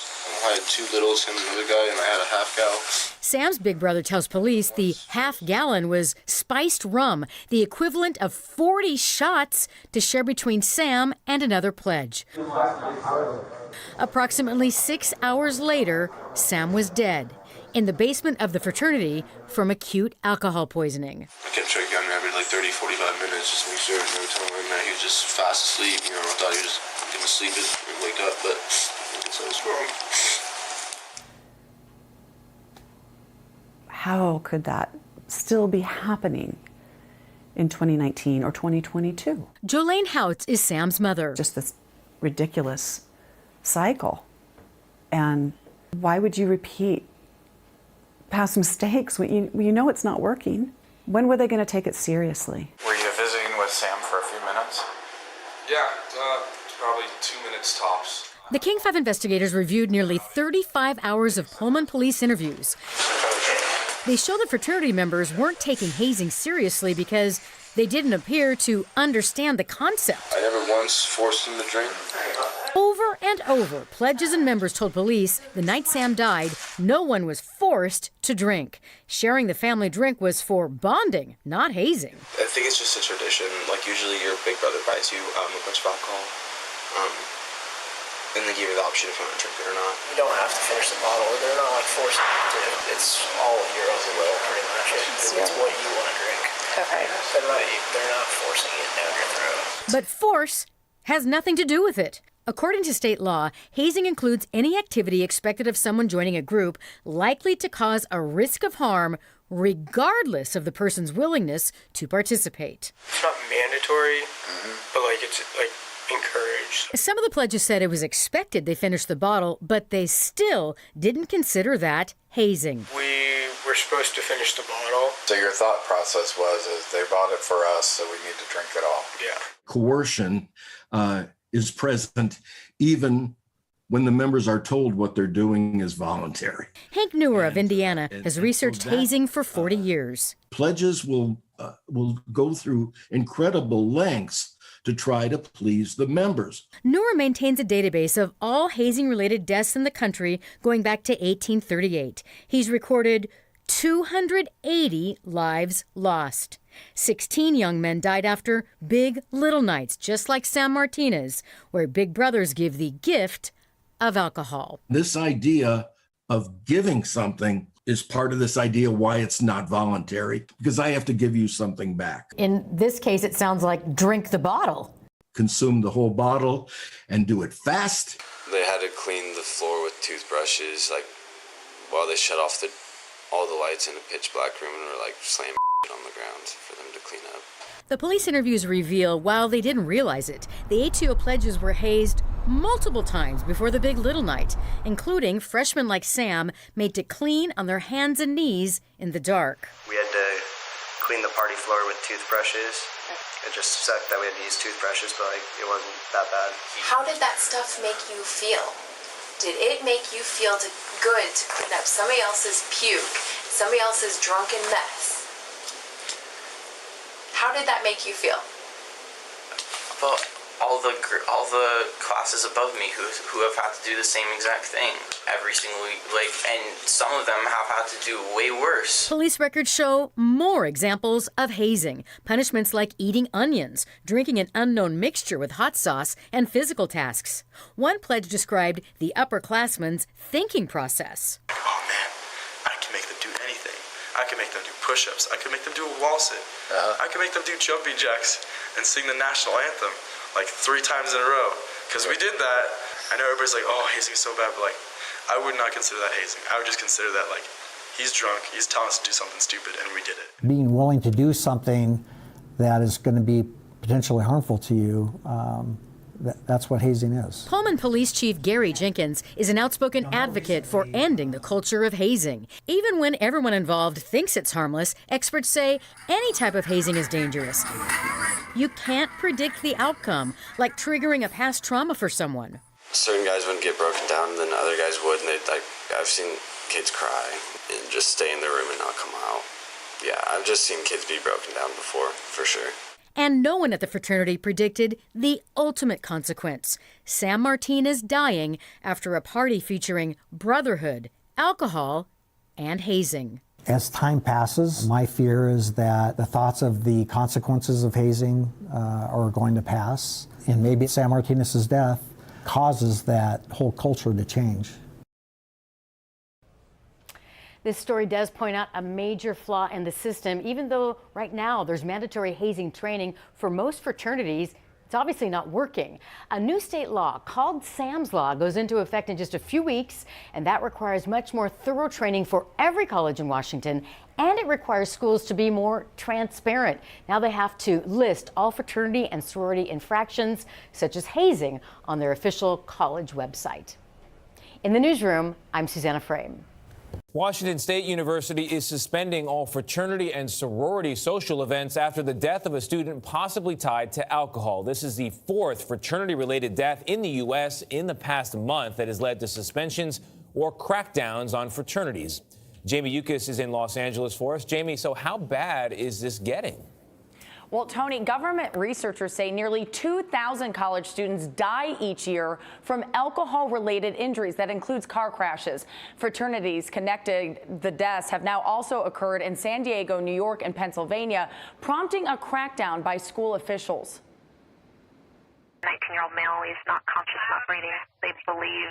I had 2 littles, him and another guy, and I had a half gal. Sam's big brother tells police the half-gallon was spiced rum, the equivalent of 40 shots to share between Sam and another pledge. Approximately 6 hours later, Sam was dead in the basement of the fraternity from acute alcohol poisoning. I kept checking on him every 30, 45 minutes just to make sure. And every time I went in there, he was just fast asleep. I thought he was just going to sleep and wake up, but I guess I was wrong. How could that still be happening in 2019 or 2022? Jolene Houts is Sam's mother. Just this ridiculous cycle. And why would you repeat past mistakes when you know it's not working? When were they going to take it seriously? Were you visiting with Sam for a few minutes? Yeah, probably 2 minutes tops. The King 5 investigators reviewed nearly 35 hours of Pullman police interviews. They show the fraternity members weren't taking hazing seriously because they didn't appear to understand the concept. I never once forced him to drink. Over and over, pledges and members told police the night Sam died, no one was forced to drink. Sharing the family drink was for bonding, not hazing. I think it's just a tradition. Like, usually your big brother buys you a bunch of alcohol, and they give you the option if you want to drink it or not. You don't have to finish the bottle. They're not like forcing you to. It's all of your own will, pretty much. It's what you want to drink. Okay. They're not forcing it down your throat. But force has nothing to do with it. According to state law, hazing includes any activity expected of someone joining a group likely to cause a risk of harm, regardless of the person's willingness to participate. It's not mandatory, but it's encouraged. Some of the pledges said it was expected they finish the bottle, but they still didn't consider that hazing. We were supposed to finish the bottle. So your thought process was, is they bought it for us, so we need to drink it all. Yeah. Coercion is present even when the members are told what they're doing is voluntary. Hank Newer of Indiana has researched hazing for 40 years. Pledges will go through incredible lengths to try to please the members. Newer maintains a database of all hazing-related deaths in the country going back to 1838. He's recorded 280 lives lost. 16 young men died after Big Little nights, just like Sam Martinez, where big brothers give the gift of alcohol. This idea of giving something is part of this idea why it's not voluntary, because I have to give you something back. In this case, it sounds like drink the bottle. Consume the whole bottle and do it fast. They had to clean the floor with toothbrushes, while they shut off all the lights in a pitch black room and were slamming on the ground for them to clean up. The police interviews reveal while they didn't realize it, the ATO pledges were hazed multiple times before the Big Little night, including freshmen like Sam made to clean on their hands and knees in the dark. We had to clean the party floor with toothbrushes. It just sucked that we had to use toothbrushes, but it wasn't that bad. How did that stuff make you feel? Did it make you feel good to clean up somebody else's puke, somebody else's drunken mess? How did that make you feel? Well, all the classes above me who have had to do the same exact thing every single week, and some of them have had to do way worse. Police records show more examples of hazing. Punishments like eating onions, drinking an unknown mixture with hot sauce, and physical tasks. One pledge described the upperclassmen's thinking process. Oh man, I can make them do anything. I can make them do push-ups. I can make them do a wall sit. I can make them do jumping jacks and sing the national anthem 3 times in a row. Because we did that. I know everybody's like, oh, hazing is so bad, but I would not consider that hazing. I would just consider that like, he's drunk, he's telling us to do something stupid, and we did it. Being willing to do something that is going to be potentially harmful to you, that's what hazing is. Pullman Police Chief Gary Jenkins is an outspoken advocate for ending the culture of hazing. Even when everyone involved thinks it's harmless, experts say any type of hazing is dangerous. You can't predict the outcome, like triggering a past trauma for someone. Certain guys wouldn't get broken down, and then other guys would, and I've seen kids cry and just stay in their room and not come out. Yeah, I've just seen kids be broken down before, for sure. And no one at the fraternity predicted the ultimate consequence. Sam Martinez dying after a party featuring Brotherhood, alcohol, and hazing. As time passes, my fear is that the thoughts of the consequences of hazing are going to pass, and maybe Sam Martinez's death causes that whole culture to change. This story does point out a major flaw in the system. Even though right now there's mandatory hazing training for most fraternities, it's obviously not working. A new state law called Sam's Law goes into effect in just a few weeks, and that requires much more thorough training for every college in Washington, and it requires schools to be more transparent. Now they have to list all fraternity and sorority infractions, such as hazing, on their official college website. In the newsroom, I'm Susanna Frame. Washington State University is suspending all fraternity and sorority social events after the death of a student possibly tied to alcohol. This is the fourth fraternity-related death in the U.S. in the past month that has led to suspensions or crackdowns on fraternities. Jamie Yukas is in Los Angeles for us. Jamie, so how bad is this getting? Well, Tony, government researchers say nearly 2,000 college students die each year from alcohol-related injuries. That includes car crashes. Fraternities connected the deaths have now also occurred in San Diego, New York, and Pennsylvania, prompting a crackdown by school officials. 19-year-old male, he's not conscious, not breathing. They believe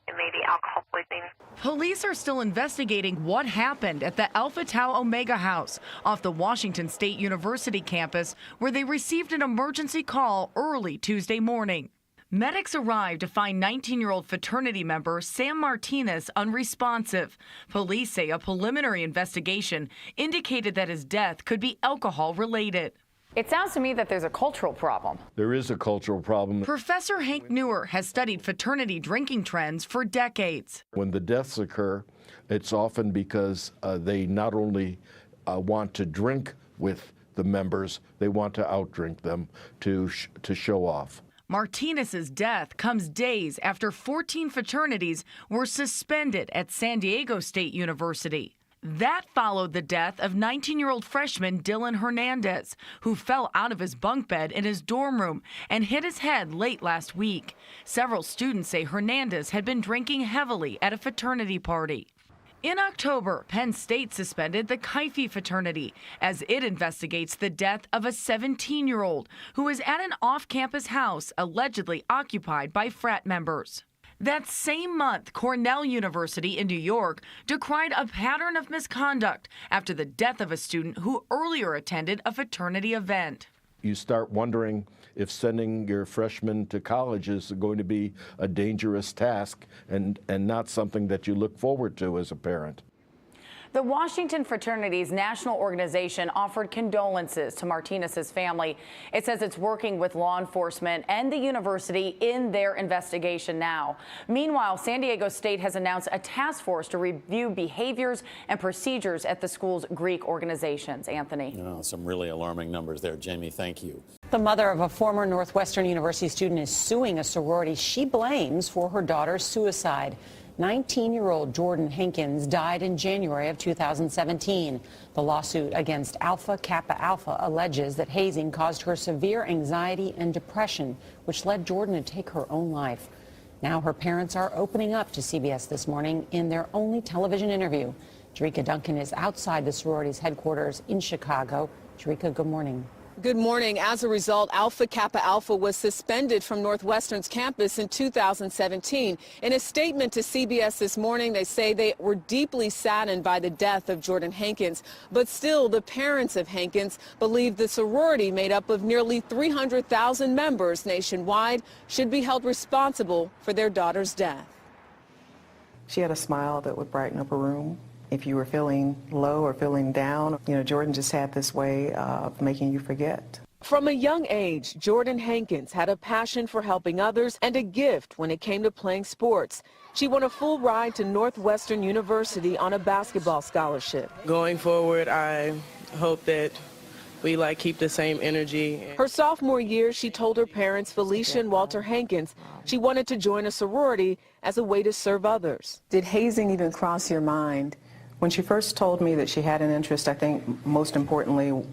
it may be alcohol poisoning. Police are still investigating what happened at the Alpha Tau Omega house off the Washington State University campus, where they received an emergency call early Tuesday morning. Medics arrived to find 19-year-old fraternity member Sam Martinez unresponsive. Police say a preliminary investigation indicated that his death could be alcohol-related. It sounds to me that there's a cultural problem. There is a cultural problem. Professor Hank Newer has studied fraternity drinking trends for decades. When the deaths occur, it's often because they not only want to drink with the members, they want to outdrink them to show off. Martinez's death comes days after 14 fraternities were suspended at San Diego State University. That followed the death of 19-year-old freshman Dylan Hernandez, who fell out of his bunk bed in his dorm room and hit his head late last week. Several students say Hernandez had been drinking heavily at a fraternity party. In October, Penn State suspended the Chi Phi fraternity as it investigates the death of a 17-year-old who was at an off-campus house allegedly occupied by frat members. That same month, Cornell University in New York decried a pattern of misconduct after the death of a student who earlier attended a fraternity event. You start wondering if sending your freshmen to college is going to be a dangerous task and not something that you look forward to as a parent. The Washington Fraternities National Organization offered condolences to Martinez's family. It says it's working with law enforcement and the university in their investigation now. Meanwhile, San Diego State has announced a task force to review behaviors and procedures at the school's Greek organizations. Anthony. Some really alarming numbers there. Jamie, thank you. The mother of a former Northwestern University student is suing a sorority she blames for her daughter's suicide. 19-year-old Jordan Hankins died in January of 2017. The lawsuit against Alpha Kappa Alpha alleges that hazing caused her severe anxiety and depression, which led Jordan to take her own life. Now her parents are opening up to CBS this morning in their only television interview. Jerika Duncan is outside the sorority's headquarters in Chicago. Jerika, good morning. Good morning. As a result, Alpha Kappa Alpha was suspended from Northwestern's campus in 2017. In a statement to CBS this morning, they say they were deeply saddened by the death of Jordan Hankins. But still, the parents of Hankins believe the sorority, made up of nearly 300,000 members nationwide, should be held responsible for their daughter's death. She had a smile that would brighten up a room. If you were feeling low or feeling down, Jordan just had this way of making you forget. From a young age, Jordan Hankins had a passion for helping others and a gift when it came to playing sports. She won a full ride to Northwestern University on a basketball scholarship. Going forward, I hope that we keep the same energy. Her sophomore year, she told her parents, Felicia and Walter Hankins, she wanted to join a sorority as a way to serve others. Did hazing even cross your mind? When she first told me that she had an interest, I think most importantly,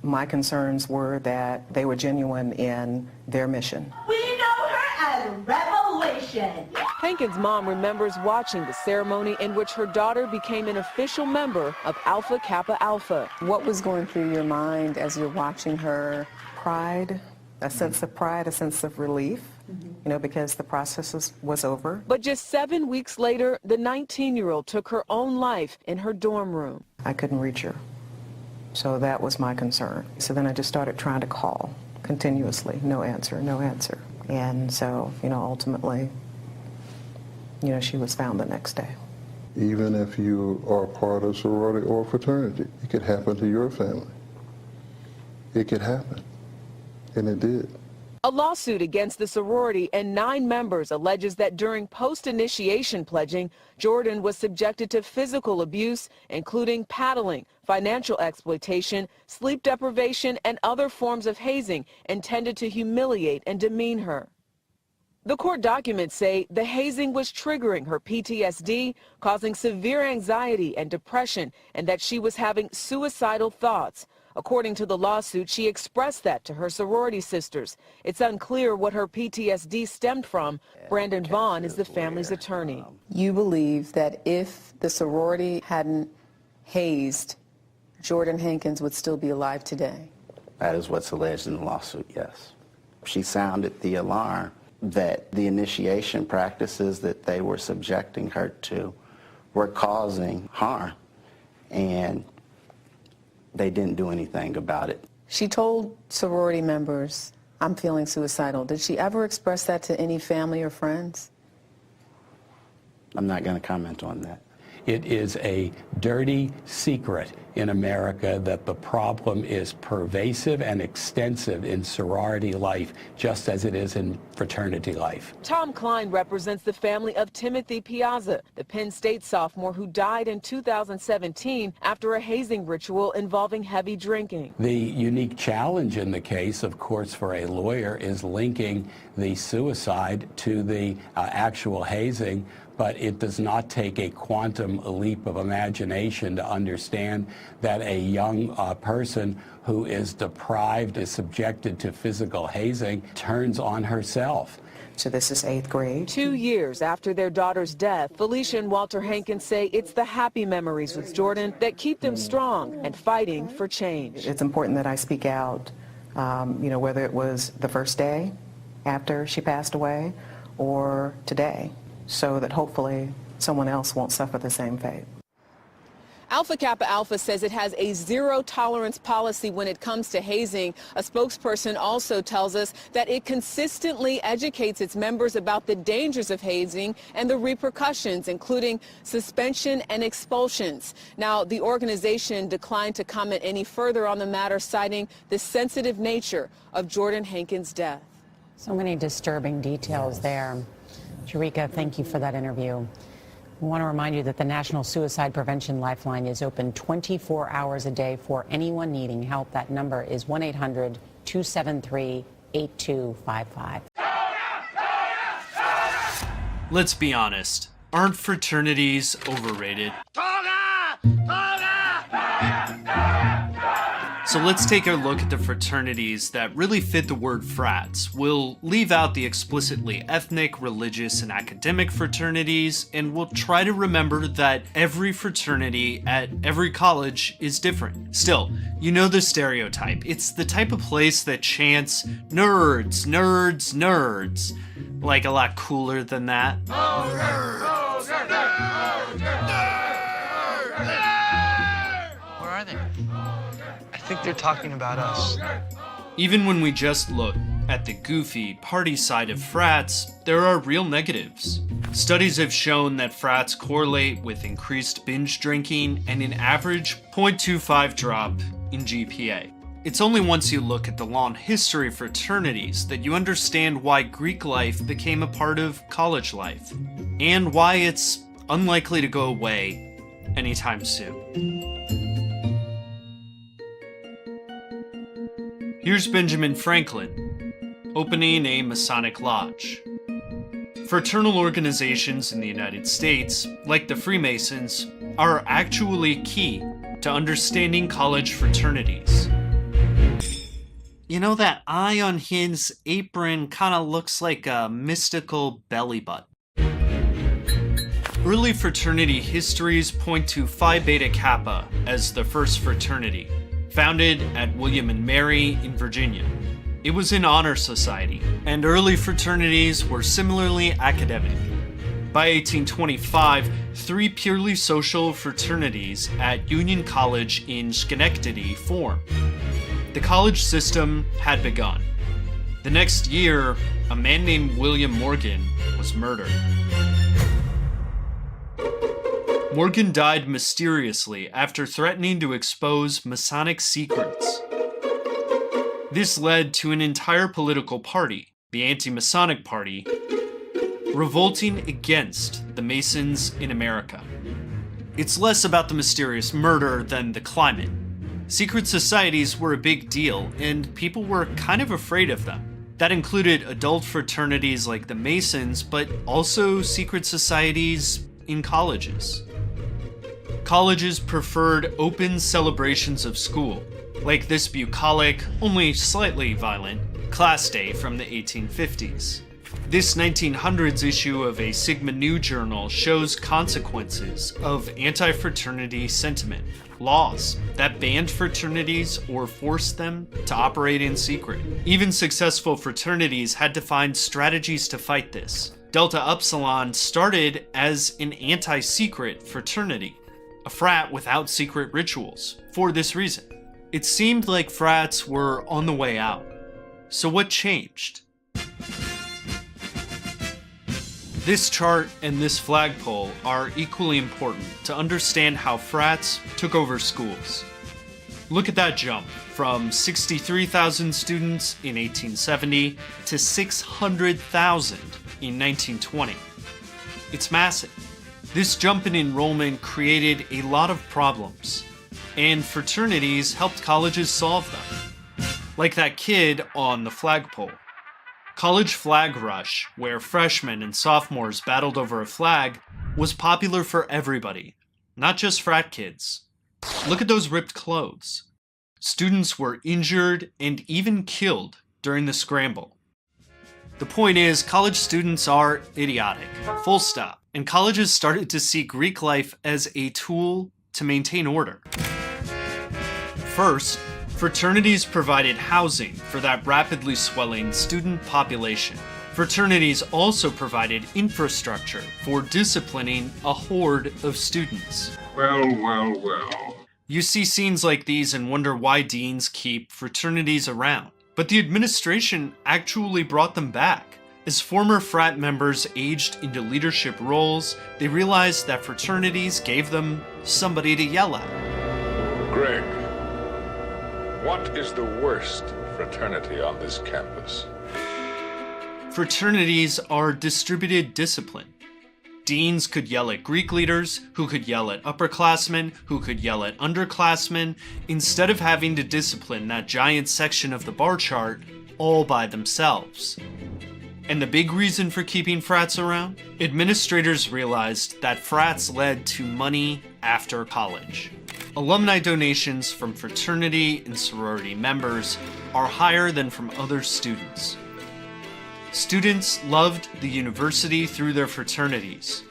my concerns were that they were genuine in their mission. We know her as Revelation. Hankins' mom remembers watching the ceremony in which her daughter became an official member of Alpha Kappa Alpha. What was going through your mind as you're watching her? Pride, a sense of pride, a sense of relief, because the process was over. But just 7 weeks later, the 19-year-old took her own life in her dorm room. I couldn't reach her. So that was my concern. So then I just started trying to call continuously. No answer, no answer. And so, ultimately, she was found the next day. Even if you are part of sorority or fraternity, it could happen to your family. It could happen. And it did. A lawsuit against the sorority and 9 members alleges that during post-initiation pledging, Jordan was subjected to physical abuse, including paddling, financial exploitation, sleep deprivation, and other forms of hazing intended to humiliate and demean her. The court documents say the hazing was triggering her PTSD, causing severe anxiety and depression, and that she was having suicidal thoughts. According to the lawsuit, she expressed that to her sorority sisters. It's unclear what her PTSD stemmed from. Brandon Vaughn is the family's attorney. You believe that if the sorority hadn't hazed, Jordan Hankins would still be alive today? That is what's alleged in the lawsuit, yes. She sounded the alarm that the initiation practices that they were subjecting her to were causing harm, and they didn't do anything about it. She told sorority members, I'm feeling suicidal. Did she ever express that to any family or friends? I'm not going to comment on that. It is a dirty secret in America that the problem is pervasive and extensive in sorority life, just as it is in fraternity life. Tom Klein represents the family of Timothy Piazza, the Penn State sophomore who died in 2017 after a hazing ritual involving heavy drinking. The unique challenge in the case, of course, for a lawyer is linking the suicide to the actual hazing, but it does not take a quantum leap of imagination to understand that a young person who is deprived, is subjected to physical hazing, turns on herself. So this is 8th grade. 2 years after their daughter's death, Felicia and Walter Hankins say it's the happy memories with Jordan that keep them strong and fighting for change. It's important that I speak out, whether it was the first day after she passed away or today, so that hopefully someone else won't suffer the same fate. Alpha Kappa Alpha says it has a zero-tolerance policy when it comes to hazing. A spokesperson also tells us that it consistently educates its members about the dangers of hazing and the repercussions, including suspension and expulsions. Now, the organization declined to comment any further on the matter, citing the sensitive nature of Jordan Hankins' death. So many disturbing details there. Sharika, thank you for that interview. We want to remind you that the National Suicide Prevention Lifeline is open 24 hours a day for anyone needing help. That number is 1-800-273-8255. Let's be honest. Aren't fraternities overrated? So let's take a look at the fraternities that really fit the word frats. We'll leave out the explicitly ethnic, religious, and academic fraternities, and we'll try to remember that every fraternity at every college is different. Still, you know the stereotype. It's the type of place that chants, nerds, nerds, nerds. Like a lot cooler than that. Where are they? I think they're talking about us. Even when we just look at the goofy party side of frats, there are real negatives. Studies have shown that frats correlate with increased binge drinking and an average 0.25 drop in GPA. It's only once you look at the long history of fraternities that you understand why Greek life became a part of college life, and why it's unlikely to go away anytime soon. Here's Benjamin Franklin opening a Masonic lodge. Fraternal organizations in the United States, like the Freemasons, are actually key to understanding college fraternities. You know, that eye on his apron kind of looks like a mystical belly button. Early fraternity histories point to Phi Beta Kappa as the first fraternity, founded at William and Mary in Virginia. It was an honor society, and early fraternities were similarly academic. By 1825, 3 purely social fraternities at Union College in Schenectady formed. The college system had begun. The next year, a man named William Morgan was murdered. Morgan died mysteriously after threatening to expose Masonic secrets. This led to an entire political party, the Anti-Masonic Party, revolting against the Masons in America. It's less about the mysterious murder than the climate. Secret societies were a big deal, and people were kind of afraid of them. That included adult fraternities like the Masons, but also secret societies in colleges. Colleges preferred open celebrations of school, like this bucolic, only slightly violent, class day from the 1850s. This 1900s issue of a Sigma Nu journal shows consequences of anti-fraternity sentiment, laws that banned fraternities or forced them to operate in secret. Even successful fraternities had to find strategies to fight this. Delta Upsilon started as an anti-secret fraternity, a frat without secret rituals, for this reason. It seemed like frats were on the way out. So what changed? This chart and this flagpole are equally important to understand how frats took over schools. Look at that jump from 63,000 students in 1870 to 600,000 in 1920. It's massive. This jump in enrollment created a lot of problems, and fraternities helped colleges solve them. Like that kid on the flagpole. College flag rush, where freshmen and sophomores battled over a flag, was popular for everybody, not just frat kids. Look at those ripped clothes. Students were injured and even killed during the scramble. The point is, college students are idiotic, full stop, and colleges started to see Greek life as a tool to maintain order. First, fraternities provided housing for that rapidly swelling student population. Fraternities also provided infrastructure for disciplining a horde of students. Well. You see scenes like these and wonder why deans keep fraternities around. But the administration actually brought them back. As former frat members aged into leadership roles, they realized that fraternities gave them somebody to yell at. Greg, what is the worst fraternity on this campus? Fraternities are distributed discipline. Deans could yell at Greek leaders, who could yell at upperclassmen, who could yell at underclassmen, instead of having to discipline that giant section of the bar chart all by themselves. And the big reason for keeping frats around? Administrators realized that frats led to money after college. Alumni donations from fraternity and sorority members are higher than from other students. Students loved the university through their fraternities,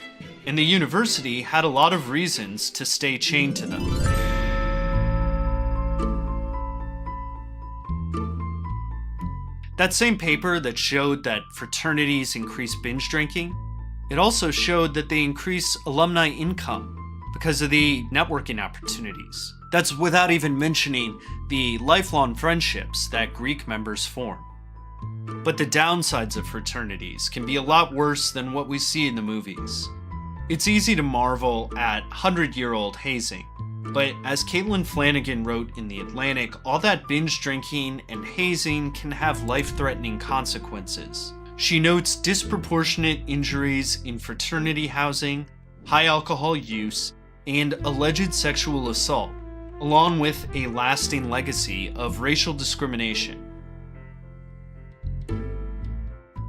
and the university had a lot of reasons to stay chained to them. That same paper that showed that fraternities increase binge drinking, it also showed that they increase alumni income because of the networking opportunities. That's without even mentioning the lifelong friendships that Greek members form. But the downsides of fraternities can be a lot worse than what we see in the movies. It's easy to marvel at 100-year-old hazing, but as Caitlin Flanagan wrote in The Atlantic, all that binge drinking and hazing can have life-threatening consequences. She notes disproportionate injuries in fraternity housing, high alcohol use, and alleged sexual assault, along with a lasting legacy of racial discrimination.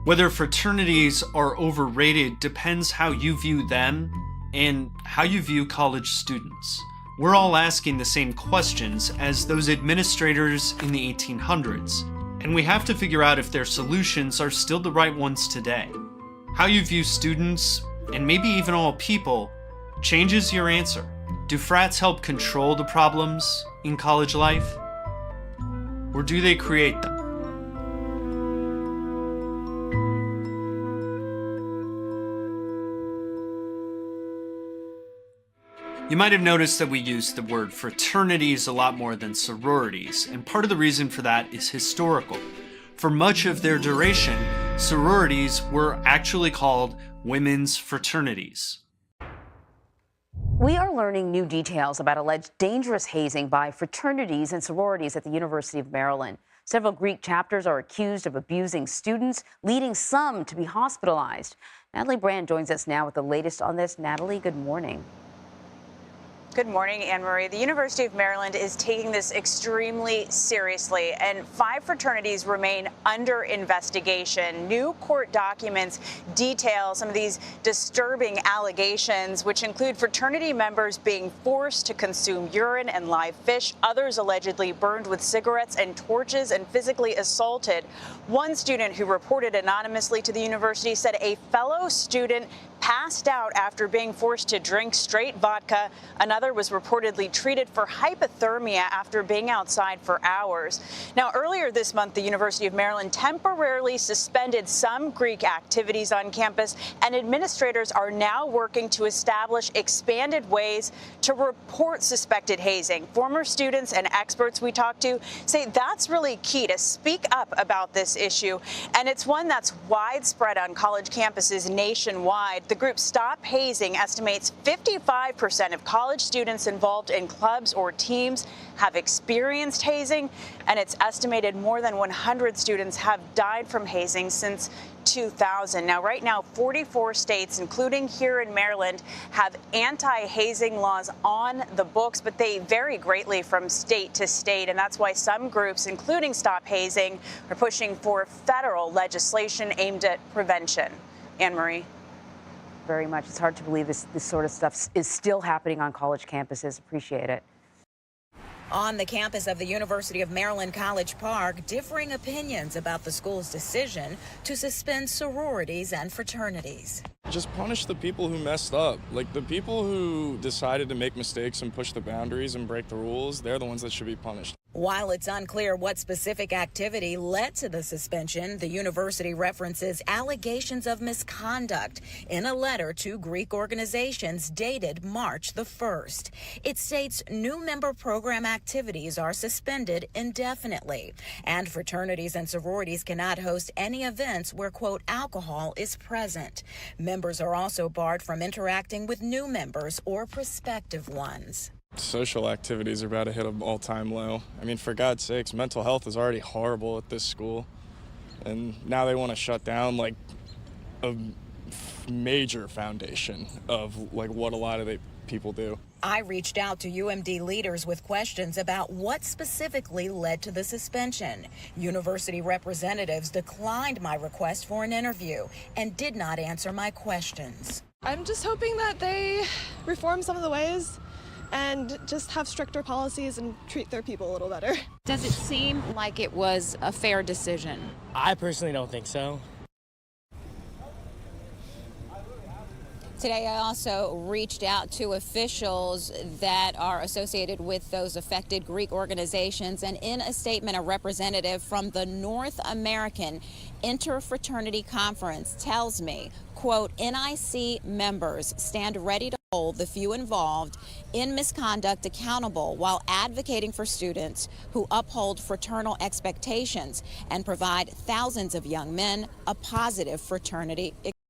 Whether fraternities are overrated depends how you view them and how you view college students. We're all asking the same questions as those administrators in the 1800s, and we have to figure out if their solutions are still the right ones today. How you view students, and maybe even all people, changes your answer. Do frats help control the problems in college life? Or do they create them? You might have noticed that we use the word fraternities a lot more than sororities, and part of the reason for that is historical. For much of their duration, sororities were actually called women's fraternities. We are learning new details about alleged dangerous hazing by fraternities and sororities at the University of Maryland. Several Greek chapters are accused of abusing students, leading some to be hospitalized. Natalie Brand joins us now with the latest on this. Natalie, good morning. Good morning, Anne-Marie. The University of Maryland is taking this extremely seriously, and 5 fraternities remain under investigation. New court documents detail some of these disturbing allegations, which include fraternity members being forced to consume urine and live fish, others allegedly burned with cigarettes and torches and physically assaulted. One student who reported anonymously to the university said a fellow student passed out after being forced to drink straight vodka. Another was reportedly treated for hypothermia after being outside for hours. Now, earlier this month, the University of Maryland temporarily suspended some Greek activities on campus, and administrators are now working to establish expanded ways to report suspected hazing. Former students and experts we talked to say that's really key to speak up about this issue, and it's one that's widespread on college campuses nationwide. The group Stop Hazing estimates 55% of college students involved in clubs or teams have experienced hazing, and it's estimated more than 100 students have died from hazing since 2000. Now, right now, 44 states, including here in Maryland, have anti-hazing laws on the books, but they vary greatly from state to state, and that's why some groups, including Stop Hazing, are pushing for federal legislation aimed at prevention. Anne-Marie. Very much. It's hard to believe this sort of stuff is still happening on college campuses. Appreciate it. On the campus of the University of Maryland College Park, differing opinions about the school's decision to suspend sororities and fraternities. Just punish the people who messed up. Like, the people who decided to make mistakes and push the boundaries and break the rules, they're the ones that should be punished. While it's unclear what specific activity led to the suspension, the university references allegations of misconduct in a letter to Greek organizations dated March the 1st. It states new member program activities are suspended indefinitely, and fraternities and sororities cannot host any events where, quote, alcohol is present. Members are also barred from interacting with new members or prospective ones. Social activities are about to hit an all-time low. I mean, for God's sakes, mental health is already horrible at this school. And now they want to shut down, like, a major foundation of, like, what a lot of the people do. I reached out to UMD leaders with questions about what specifically led to the suspension. University representatives declined my request for an interview and did not answer my questions. I'm just hoping that they reform some of the ways and just have stricter policies and treat their people a little better. Does it seem like it was a fair decision? I personally don't think so. Today, I also reached out to officials that are associated with those affected Greek organizations, and in a statement, a representative from the North American Interfraternity Conference tells me, quote, NIC members stand ready to hold the few involved in misconduct accountable while advocating for students who uphold fraternal expectations and provide thousands of young men a positive fraternity experience.